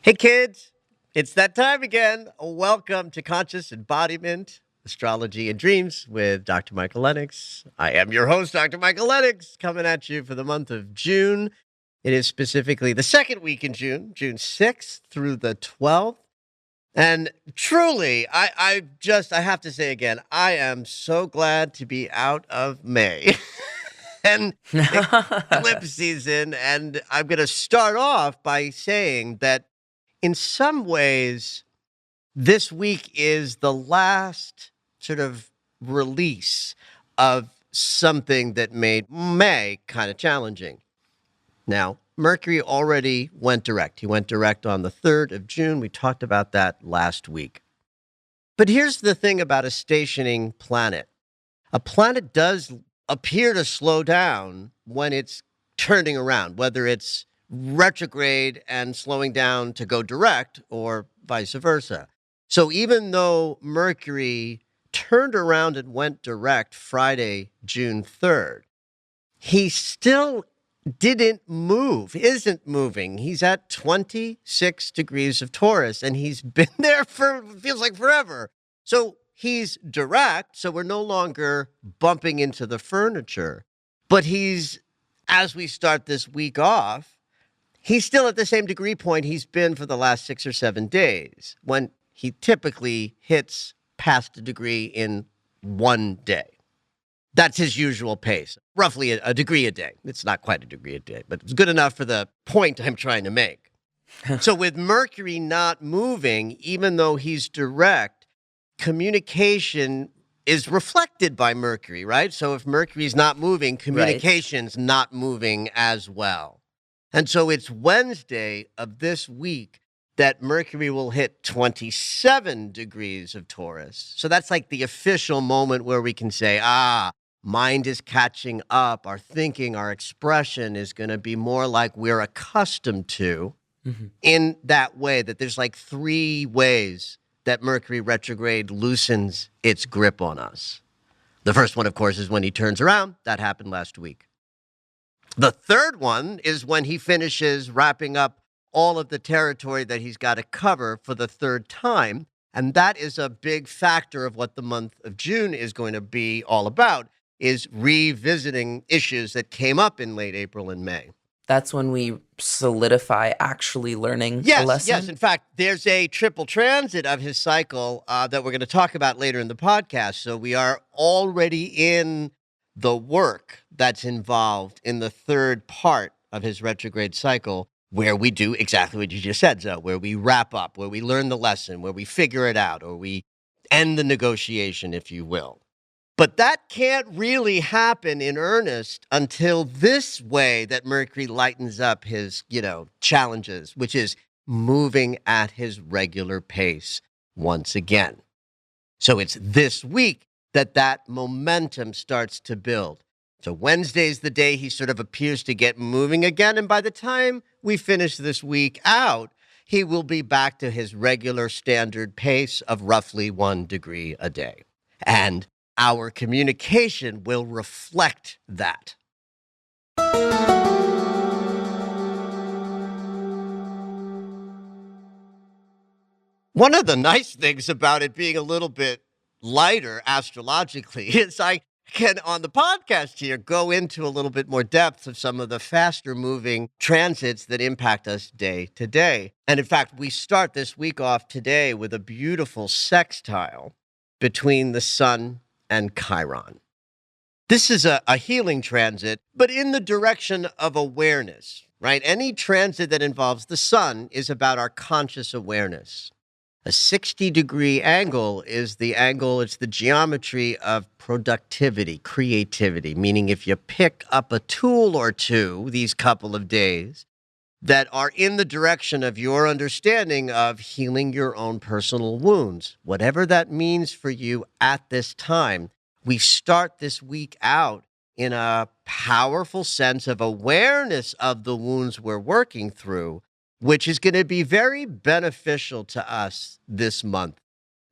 Hey kids, it's that time again. Welcome to Conscious Embodiment, Astrology and Dreams with Dr. Michael Lennox. I am your host, Dr. Michael Lennox, coming at you for the month of June. It is specifically the second week in June, June 6th through the 12th. And truly, I have to say again, I am so glad to be out of May. And eclipse season. And I'm going to start off by saying that in some ways, this week is the last sort of release of something that made May kind of challenging. Now, Mercury already went direct. He went direct on the 3rd of June. We talked about that last week. But here's the thing about a stationing planet. A planet does appear to slow down when it's turning around, whether it's retrograde and slowing down to go direct or vice versa. So even though Mercury turned around and went direct Friday, June 3rd, he still isn't moving. He's at 26 degrees of Taurus, and he's been there for, feels like forever. So he's direct, so we're no longer bumping into the furniture. But as we start this week off, he's still at the same degree point he's been for the last 6 or 7 days, when he typically hits past a degree in one day. That's his usual pace, roughly a degree a day. It's not quite a degree a day, but it's good enough for the point I'm trying to make. So with Mercury not moving, even though he's direct, communication is reflected by Mercury, right? So if Mercury's not moving, communication's not moving as well. And so it's Wednesday of this week that Mercury will hit 27 degrees of Taurus. So that's like the official moment where we can say, mind is catching up. Our thinking, our expression is going to be more like we're accustomed to in that way, that there's like 3 ways that Mercury retrograde loosens its grip on us. The first one, of course, is when he turns around. That happened last week. The third one is when he finishes wrapping up all of the territory that he's got to cover for the third time. And that is a big factor of what the month of June is going to be all about, is revisiting issues that came up in late April and May. That's when we solidify actually learning a lesson? Yes. In fact, there's a triple transit of his cycle that we're going to talk about later in the podcast. So we are already in the work that's involved in the third part of his retrograde cycle, where we do exactly what you just said, Zoe, where we wrap up, where we learn the lesson, where we figure it out, or we end the negotiation, if you will. But that can't really happen in earnest until this way that Mercury lightens up his, challenges, which is moving at his regular pace once again. So it's this week that momentum starts to build. So Wednesday's the day he sort of appears to get moving again. And by the time we finish this week out, he will be back to his regular standard pace of roughly 1 degree a day. And our communication will reflect that. One of the nice things about it being a little bit lighter astrologically is I can, on the podcast here, go into a little bit more depth of some of the faster moving transits that impact us day to day. And in fact, we start this week off today with a beautiful sextile between the Sun and Chiron. This is a healing transit, but in the direction of awareness, right? Any transit that involves the Sun is about our conscious awareness. A 60-degree angle is the angle, it's the geometry of productivity, creativity, meaning if you pick up a tool or two these couple of days that are in the direction of your understanding of healing your own personal wounds, whatever that means for you at this time, we start this week out in a powerful sense of awareness of the wounds we're working through, which is going to be very beneficial to us this month.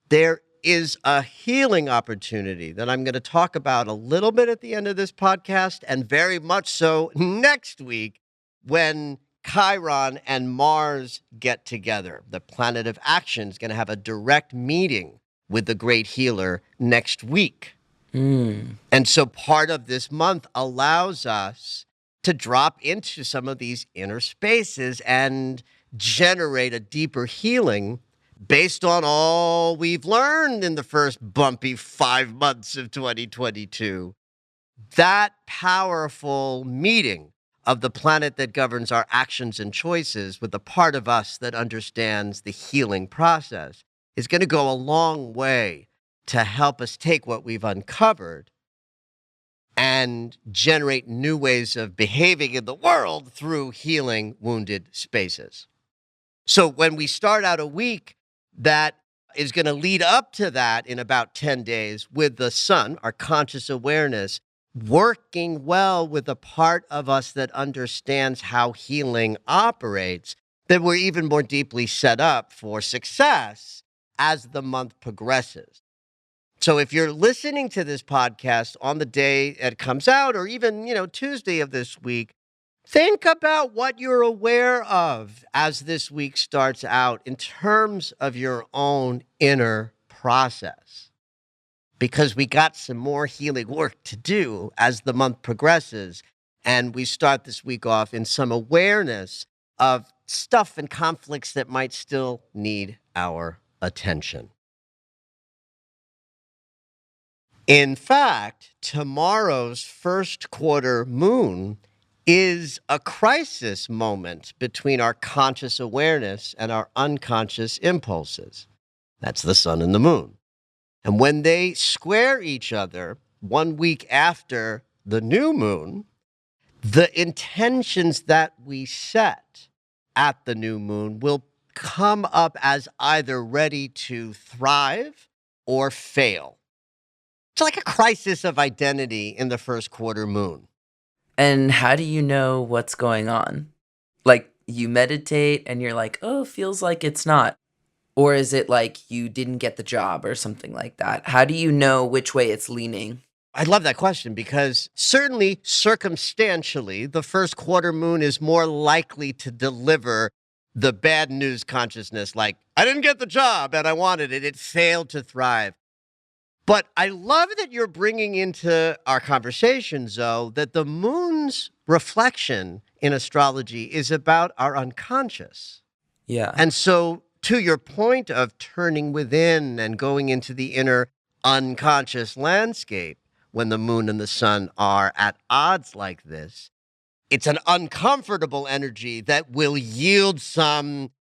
There is a healing opportunity that I'm going to talk about a little bit at the end of this podcast, and very much so next week when Chiron and Mars get together. The planet of action is going to have a direct meeting with the great healer next week. And so part of this month allows us to drop into some of these inner spaces and generate a deeper healing based on all we've learned in the first bumpy 5 months of 2022. That powerful meeting of the planet that governs our actions and choices with the part of us that understands the healing process is going to go a long way to help us take what we've uncovered and generate new ways of behaving in the world through healing wounded spaces. So when we start out a week that is going to lead up to that in about 10 days with the sun, our conscious awareness, working well with the part of us that understands how healing operates, then we're even more deeply set up for success as the month progresses. So if you're listening to this podcast on the day it comes out, or even, Tuesday of this week, think about what you're aware of as this week starts out in terms of your own inner process. Because we got some more healing work to do as the month progresses. And we start this week off in some awareness of stuff and conflicts that might still need our attention. In fact, tomorrow's first quarter moon is a crisis moment between our conscious awareness and our unconscious impulses. That's the sun and the moon. And when they square each other 1 week after the new moon, the intentions that we set at the new moon will come up as either ready to thrive or fail. It's like a crisis of identity in the first quarter moon. And how do you know what's going on? Like, you meditate and you're like, oh, feels like it's not. Or is it like you didn't get the job or something like that? How do you know which way it's leaning? I love that question because certainly circumstantially, the first quarter moon is more likely to deliver the bad news consciousness, like, I didn't get the job and I wanted it. It failed to thrive. But I love that you're bringing into our conversation, Zoe, that the moon's reflection in astrology is about our unconscious. Yeah. And so, to your point of turning within and going into the inner unconscious landscape, when the moon and the sun are at odds like this, it's an uncomfortable energy that will yield some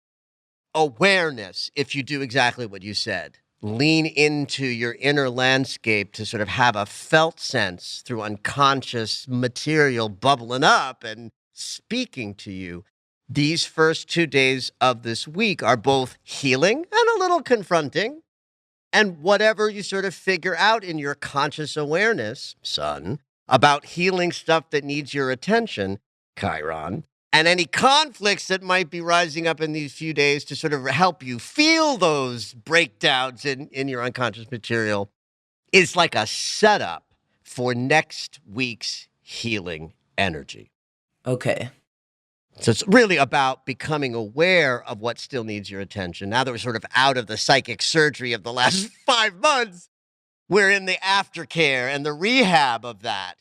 awareness if you do exactly what you said. Lean into your inner landscape to sort of have a felt sense through unconscious material bubbling up and speaking to you. These first 2 days of this week are both healing and a little confronting. And whatever you sort of figure out in your conscious awareness, son, about healing stuff that needs your attention, Chiron, and any conflicts that might be rising up in these few days to sort of help you feel those breakdowns in your unconscious material is like a setup for next week's healing energy. Okay. So it's really about becoming aware of what still needs your attention. Now that we're sort of out of the psychic surgery of the last 5 months, we're in the aftercare and the rehab of that,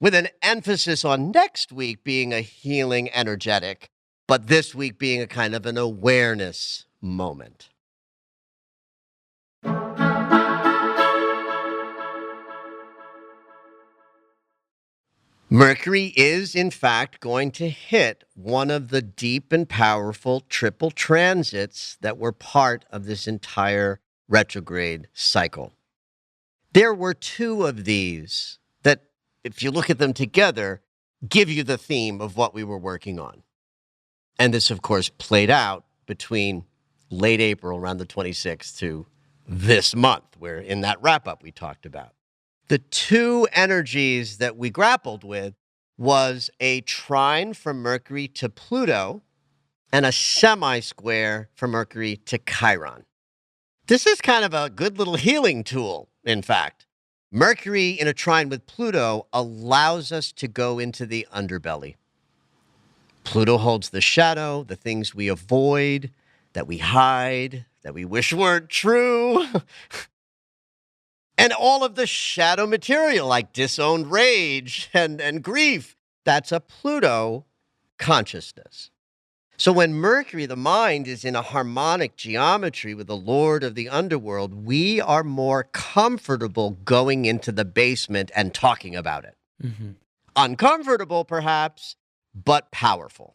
with an emphasis on next week being a healing energetic, but this week being a kind of an awareness moment. Mercury is, in fact, going to hit one of the deep and powerful triple transits that were part of this entire retrograde cycle. There were two of these that, if you look at them together, give you the theme of what we were working on. And this, of course, played out between late April, around the 26th, to this month, where in that wrap-up we talked about. The two energies that we grappled with was a trine from Mercury to Pluto and a semi-square from Mercury to Chiron. This is kind of a good little healing tool, in fact. Mercury in a trine with Pluto allows us to go into the underbelly. Pluto holds the shadow, the things we avoid, that we hide, that we wish weren't true. And all of the shadow material like disowned rage and grief, that's a Pluto consciousness. So when Mercury, the mind, is in a harmonic geometry with the Lord of the underworld, we are more comfortable going into the basement and talking about it. Mm-hmm. Uncomfortable, perhaps, but powerful.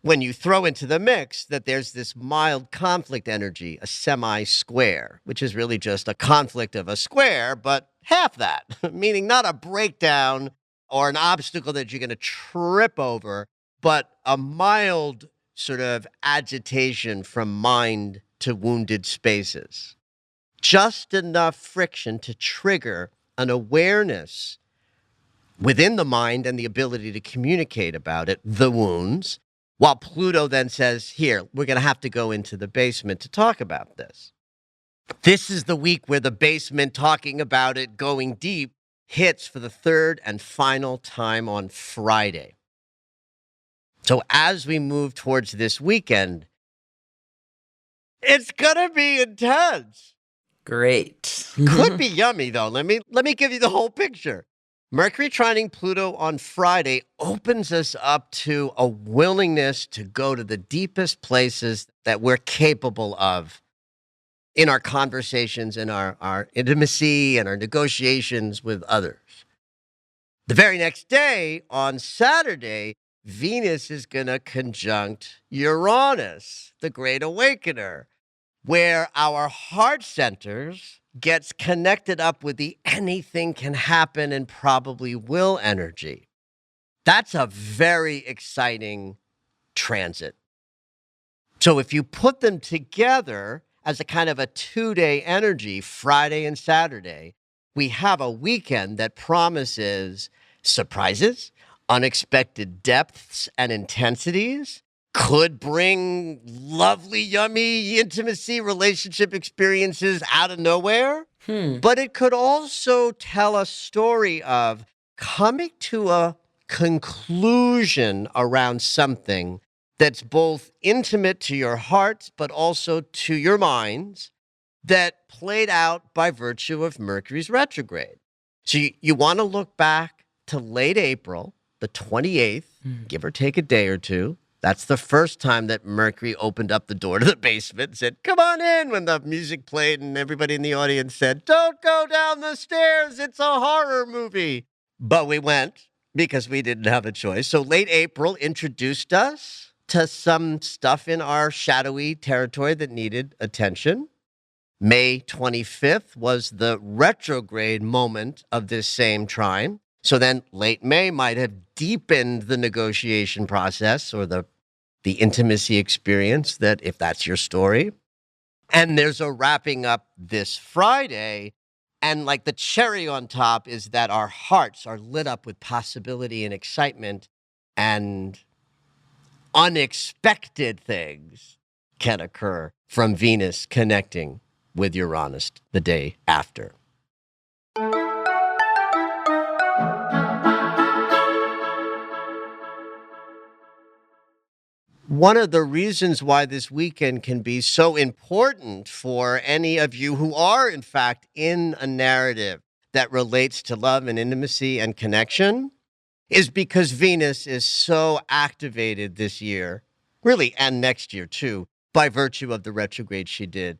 When you throw into the mix that there's this mild conflict energy, a semi-square, which is really just a conflict of a square, but half that, meaning not a breakdown or an obstacle that you're going to trip over, but a mild sort of agitation from mind to wounded spaces. Just enough friction to trigger an awareness within the mind and the ability to communicate about it, the wounds, while Pluto then says, here, we're going to have to go into the basement to talk about this. This is the week where the basement, talking about it, going deep, hits for the third and final time on Friday. So as we move towards this weekend, it's going to be intense. Great. Could be yummy, though. Let me give you the whole picture. Mercury trining Pluto on Friday opens us up to a willingness to go to the deepest places that we're capable of in our conversations, in our intimacy, and our negotiations with others. The very next day, on Saturday, Venus is going to conjunct Uranus, the great awakener, where our heart centers gets connected up with the anything can happen and probably will energy. That's a very exciting transit. So if you put them together as a kind of a 2-day energy, Friday and Saturday, we have a weekend that promises surprises, unexpected depths and intensities, could bring lovely, yummy intimacy, relationship experiences out of nowhere. But it could also tell a story of coming to a conclusion around something that's both intimate to your hearts, but also to your minds, that played out by virtue of Mercury's retrograde. So you want to look back to late April, the 28th, give or take a day or two. That's the first time that Mercury opened up the door to the basement and said, come on in, when the music played and everybody in the audience said, don't go down the stairs, it's a horror movie. But we went because we didn't have a choice. So late April introduced us to some stuff in our shadowy territory that needed attention. May 25th was the retrograde moment of this same trine. So then late May might have deepened the negotiation process or the intimacy experience, that if that's your story. And there's a wrapping up this Friday. And like the cherry on top is that our hearts are lit up with possibility and excitement, and unexpected things can occur from Venus connecting with Uranus the day after. One of the reasons why this weekend can be so important for any of you who are, in fact, in a narrative that relates to love and intimacy and connection is because Venus is so activated this year, really, and next year too, by virtue of the retrograde she did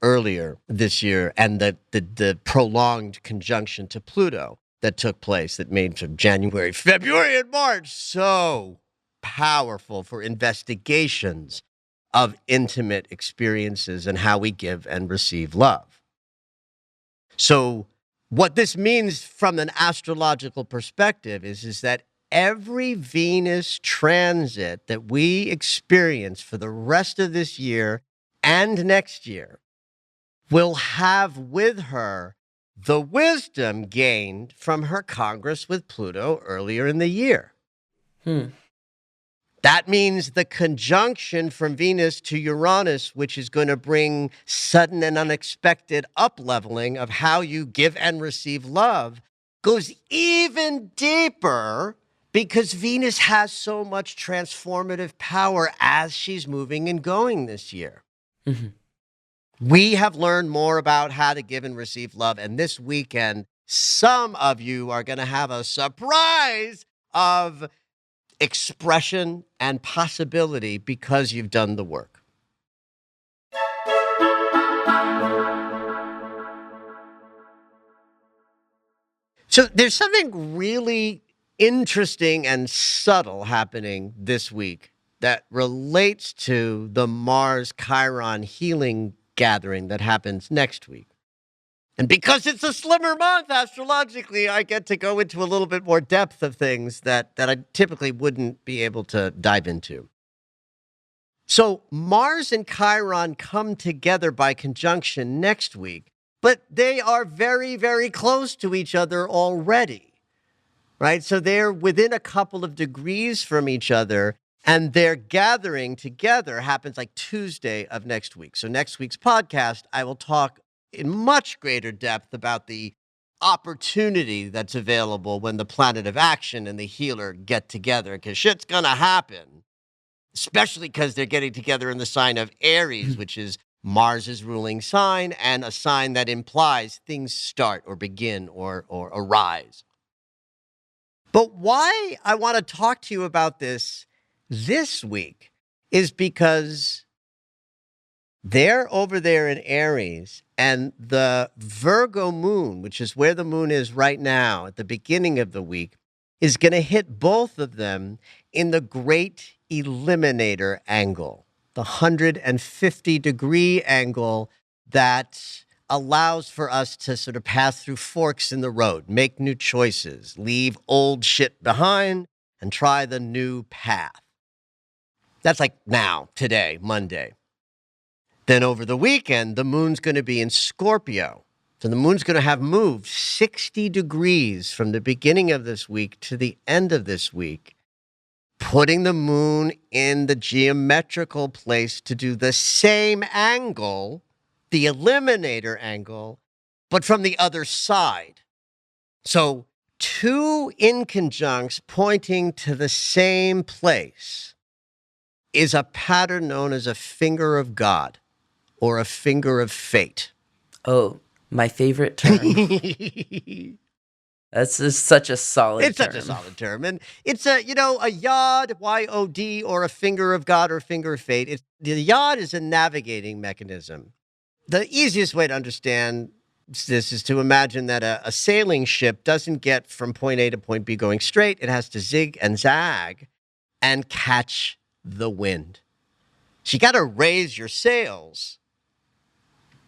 earlier this year and the prolonged conjunction to Pluto that took place that made from January, February, and March so powerful for investigations of intimate experiences and how we give and receive love. So what this means from an astrological perspective is that every Venus transit that we experience for the rest of this year and next year will have with her the wisdom gained from her congress with Pluto earlier in the year. That means the conjunction from Venus to Uranus, which is going to bring sudden and unexpected up-leveling of how you give and receive love, goes even deeper because Venus has so much transformative power as she's moving and going this year. Mm-hmm. We have learned more about how to give and receive love, and this weekend, some of you are going to have a surprise of expression and possibility because you've done the work. So there's something really interesting and subtle happening this week that relates to the Mars Chiron healing gathering that happens next week. And because it's a slimmer month astrologically, I get to go into a little bit more depth of things that I typically wouldn't be able to dive into. So Mars and Chiron come together by conjunction next week, but they are very, very close to each other already, right? So they're within a couple of degrees from each other, and their gathering together happens like Tuesday of next week. So next week's podcast, I will talk in much greater depth about the opportunity that's available when the planet of action and the healer get together, because shit's gonna happen, especially because they're getting together in the sign of Aries, which is Mars's ruling sign and a sign that implies things start or begin or arise. But why I want to talk to you about this week is because they're over there in Aries, and the Virgo moon, which is where the moon is right now at the beginning of the week, is going to hit both of them in the great eliminator angle, the 150-degree angle that allows for us to sort of pass through forks in the road, make new choices, leave old shit behind, and try the new path. That's like now, today, Monday. Then over the weekend, the moon's going to be in Scorpio. So the moon's going to have moved 60 degrees from the beginning of this week to the end of this week, putting the moon in the geometrical place to do the same angle, the eliminator angle, but from the other side. So two inconjuncts pointing to the same place is a pattern known as a finger of God or a finger of fate. Oh, my favorite term. That's just such a solid term. It's such a solid term. And it's a yod, Y-O-D, or a finger of God or finger of fate. The yod is a navigating mechanism. The easiest way to understand this is to imagine that a sailing ship doesn't get from point A to point B going straight. It has to zig and zag and catch the wind. So you got to raise your sails.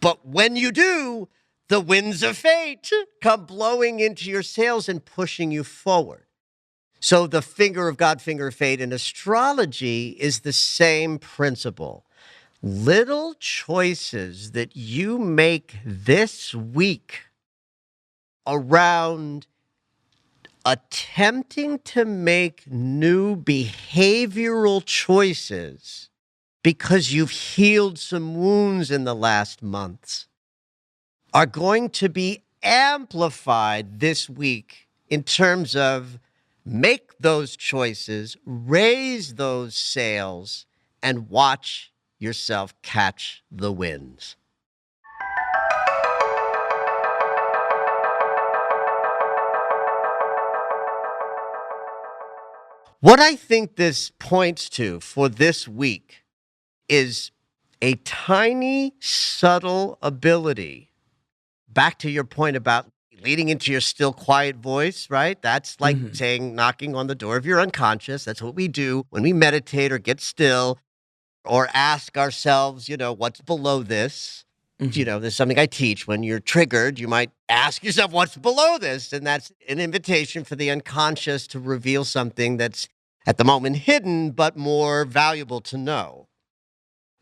But when you do, the winds of fate come blowing into your sails and pushing you forward. So the finger of God, finger of fate in astrology is the same principle. Little choices that you make this week around attempting to make new behavioral choices because you've healed some wounds in the last months are going to be amplified this week in terms of make those choices, raise those sails, and watch yourself catch the winds. What I think this points to for this week is a tiny, subtle ability, back to your point about leading into your still quiet voice, right? That's like Mhm. saying, knocking on the door of your unconscious. That's what we do when we meditate or get still or ask ourselves, what's below this? Mhm. There's something I teach. When you're triggered, you might ask yourself, what's below this? And that's an invitation for the unconscious to reveal something that's at the moment hidden, but more valuable to know.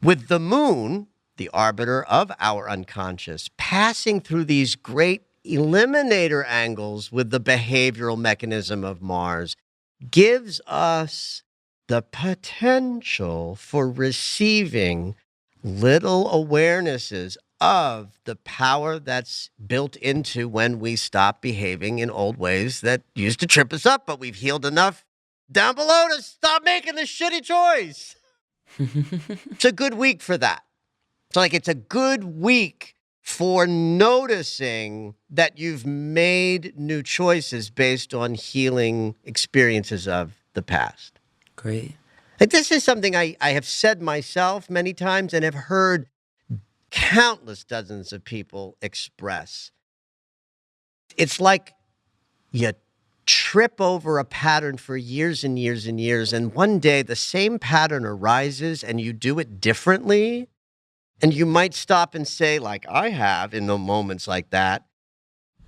With the moon, the arbiter of our unconscious, passing through these great eliminator angles with the behavioral mechanism of Mars, gives us the potential for receiving little awarenesses of the power that's built into when we stop behaving in old ways that used to trip us up, but we've healed enough down below to stop making this shitty choice. It's a good week for that. It's a good week for noticing that you've made new choices based on healing experiences of the past. Great. This is something I have said myself many times and have heard countless dozens of people express. It's like you trip over a pattern for years and years and years, and one day the same pattern arises and you do it differently. And you might stop and say, like I have in the moments like that,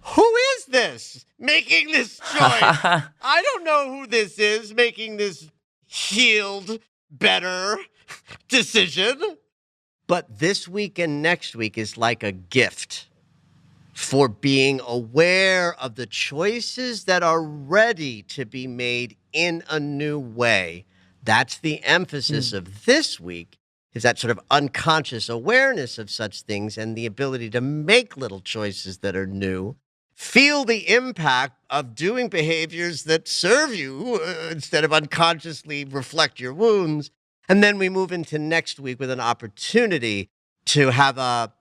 who is this making this choice? I don't know who this is making this healed, better decision. But this week and next week is like a gift for being aware of the choices that are ready to be made in a new way. That's the emphasis Mm. of this week, is that sort of unconscious awareness of such things and the ability to make little choices that are new. Feel the impact of doing behaviors that serve you instead of unconsciously reflect your wounds. And then we move into next week with an opportunity to have a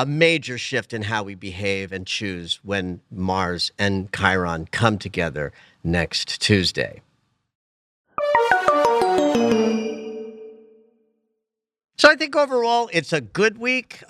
major shift in how we behave and choose when Mars and Chiron come together next Tuesday. So I think overall it's a good week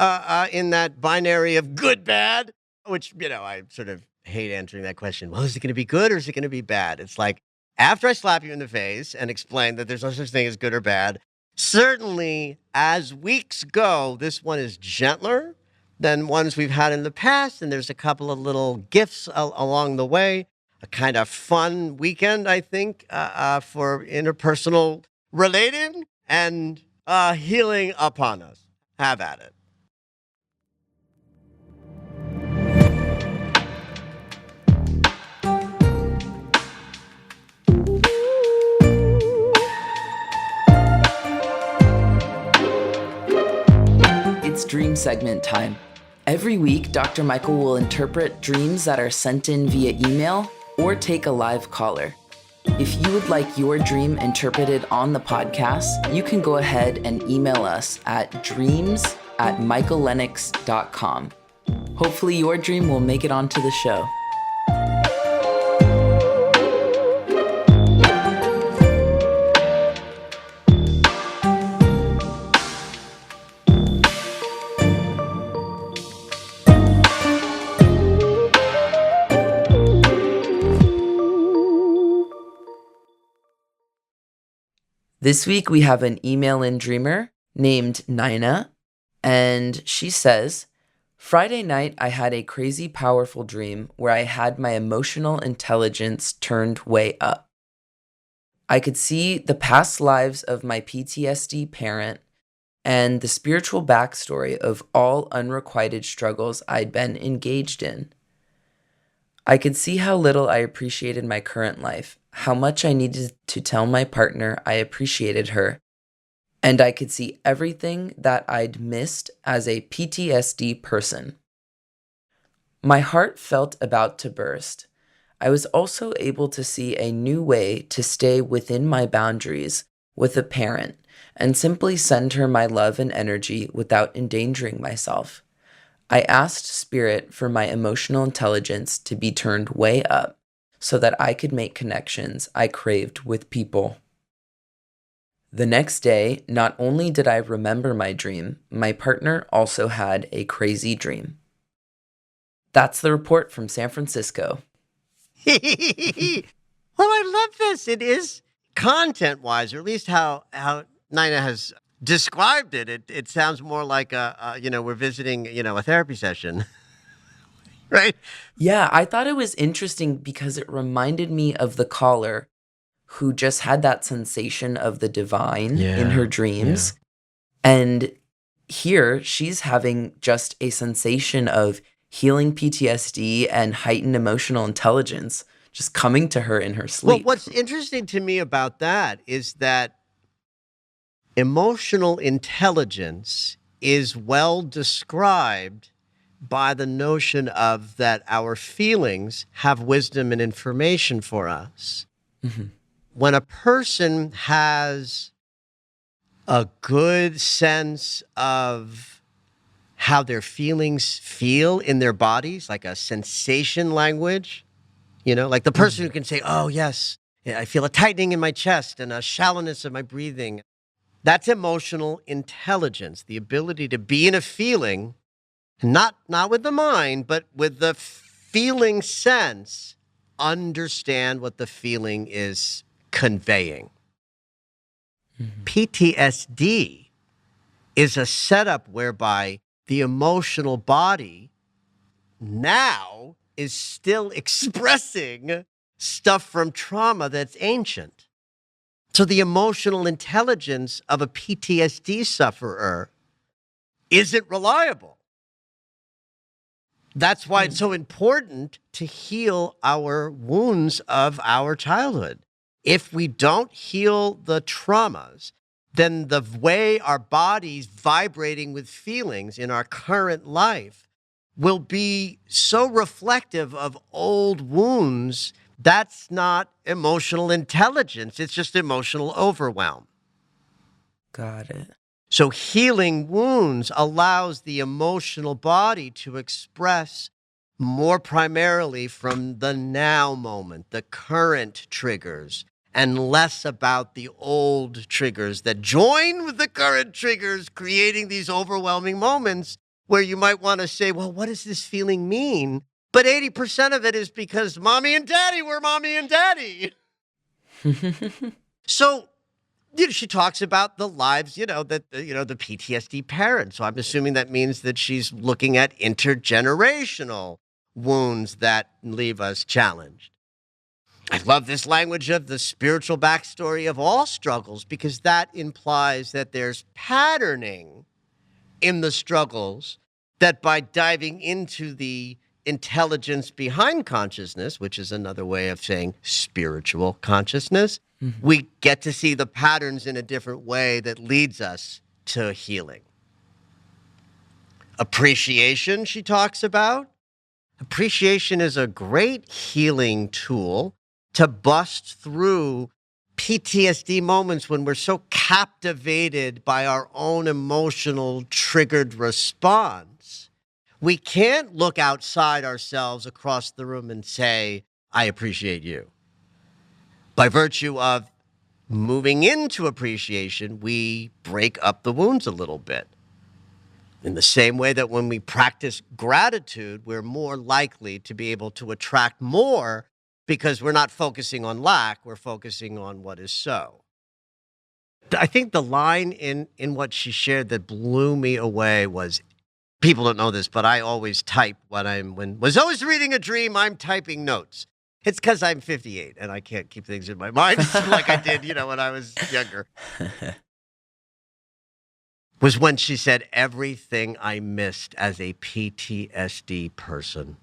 in that binary of good, bad, which, I sort of hate answering that question. Well, is it going to be good or is it going to be bad? It's like after I slap you in the face and explain that there's no such thing as good or bad, certainly as weeks go, this one is gentler than ones we've had in the past. And there's a couple of little gifts along the way, a kind of fun weekend, I think, for interpersonal relating and healing upon us. Have at it. It's dream segment time. Every week, Dr. Michael will interpret dreams that are sent in via email or take a live caller. If you would like your dream interpreted on the podcast, you can go ahead and email us at dreams@michaellennox.com. Hopefully your dream will make it onto the show. This week we have an email-in dreamer named Nina, and she says, Friday night I had a crazy powerful dream where I had my emotional intelligence turned way up. I could see the past lives of my PTSD parent and the spiritual backstory of all unrequited struggles I'd been engaged in. I could see how little I appreciated my current life, how much I needed to tell my partner I appreciated her, and I could see everything that I'd missed as a PTSD person. My heart felt about to burst. I was also able to see a new way to stay within my boundaries with a parent and simply send her my love and energy without endangering myself. I asked Spirit for my emotional intelligence to be turned way up so that I could make connections I craved with people. The next day, not only did I remember my dream, my partner also had a crazy dream. That's the report from San Francisco. Well, I love this. It is content-wise, or at least how Nina has described it. It sounds more like we're visiting, a therapy session, right? Yeah, I thought it was interesting because it reminded me of the caller who just had that sensation of the divine in her dreams. And here she's having just a sensation of healing PTSD and heightened emotional intelligence just coming to her in her Well, sleep. what's interesting to me about that is that emotional intelligence is well described by the notion of that our feelings have wisdom and information for us. Mm-hmm. When a person has a good sense of how their feelings feel in their bodies, like a sensation language, like the person who can say, oh, yes, I feel a tightening in my chest and a shallowness of my breathing. That's emotional intelligence, the ability to be in a feeling, not with the mind, but with the feeling sense, understand what the feeling is conveying. Mm-hmm. PTSD is a setup whereby the emotional body now is still expressing stuff from trauma that's ancient. So the emotional intelligence of a PTSD sufferer isn't reliable. That's why it's so important to heal our wounds of our childhood. If we don't heal the traumas, then the way our body's vibrating with feelings in our current life will be so reflective of old wounds. That's not emotional intelligence. It's just emotional overwhelm. Got it. So healing wounds allows the emotional body to express more primarily from the now moment, the current triggers, and less about the old triggers that join with the current triggers, creating these overwhelming moments where you might want to say, well, what does this feeling mean? But 80% of it is because mommy and daddy were mommy and daddy. So, she talks about the lives, the PTSD parents. So I'm assuming that means that she's looking at intergenerational wounds that leave us challenged. I love this language of the spiritual backstory of all struggles because that implies that there's patterning in the struggles that by diving into the intelligence behind consciousness, which is another way of saying spiritual consciousness, we get to see the patterns in a different way that leads us to healing. Appreciation, she talks about. Appreciation is a great healing tool to bust through PTSD moments when we're so captivated by our own emotional triggered response. We can't look outside ourselves across the room and say, I appreciate you. By virtue of moving into appreciation, we break up the wounds a little bit. In the same way that when we practice gratitude, we're more likely to be able to attract more because we're not focusing on lack, we're focusing on what is so. I think the line in what she shared that blew me away was, people don't know this, but I always type when I was always reading a dream, I'm typing notes. It's because I'm 58 and I can't keep things in my mind like I did, when I was younger. Was when she said, everything I missed as a PTSD person.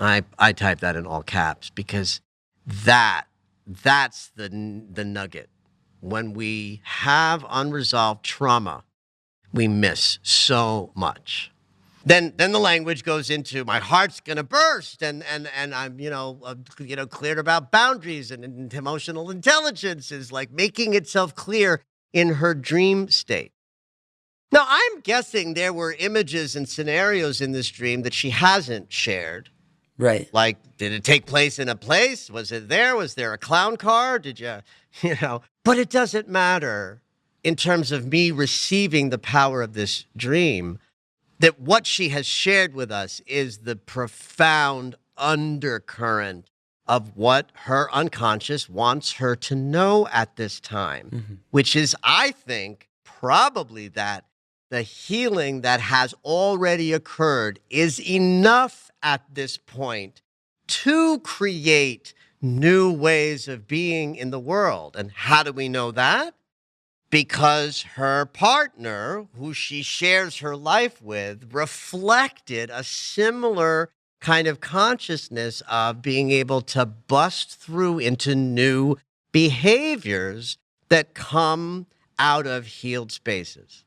I typed that in all caps because that's the nugget. When we have unresolved trauma, we miss so much. Then the language goes into my heart's gonna burst, and I'm cleared about boundaries, and emotional intelligence is like making itself clear in her dream state. Now I'm guessing there were images and scenarios in this dream that she hasn't shared. Right. Like, did it take place in a place? Was it there? Was there a clown car? Did But it doesn't matter in terms of me receiving the power of this dream. that what she has shared with us is the profound undercurrent of what her unconscious wants her to know at this time, which is, I think, probably that the healing that has already occurred is enough at this point to create new ways of being in the world. And how do we know that? Because her partner, who she shares her life with, reflected a similar kind of consciousness of being able to bust through into new behaviors that come out of healed spaces.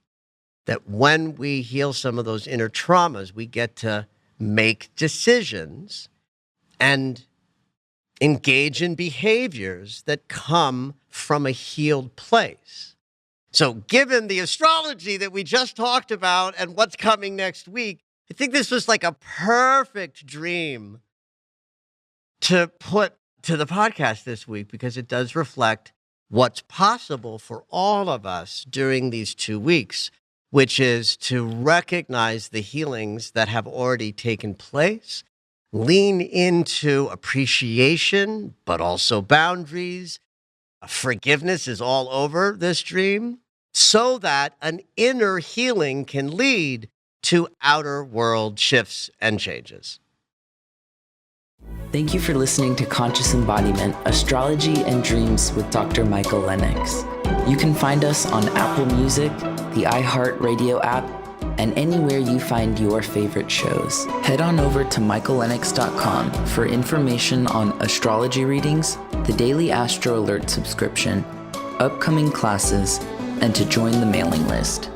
That when we heal some of those inner traumas, we get to make decisions and engage in behaviors that come from a healed place. So given the astrology that we just talked about and what's coming next week, I think this was like a perfect dream to put to the podcast this week, because it does reflect what's possible for all of us during these 2 weeks, which is to recognize the healings that have already taken place, lean into appreciation, but also boundaries. Forgiveness is all over this dream, so that an inner healing can lead to outer world shifts and changes. Thank you for listening to Conscious Embodiment, Astrology and Dreams with Dr. Michael Lennox. You can find us on Apple Music, the iHeartRadio app, and anywhere you find your favorite shows. Head on over to michaellennox.com for information on astrology readings, the Daily Astro Alert subscription, upcoming classes, and to join the mailing list.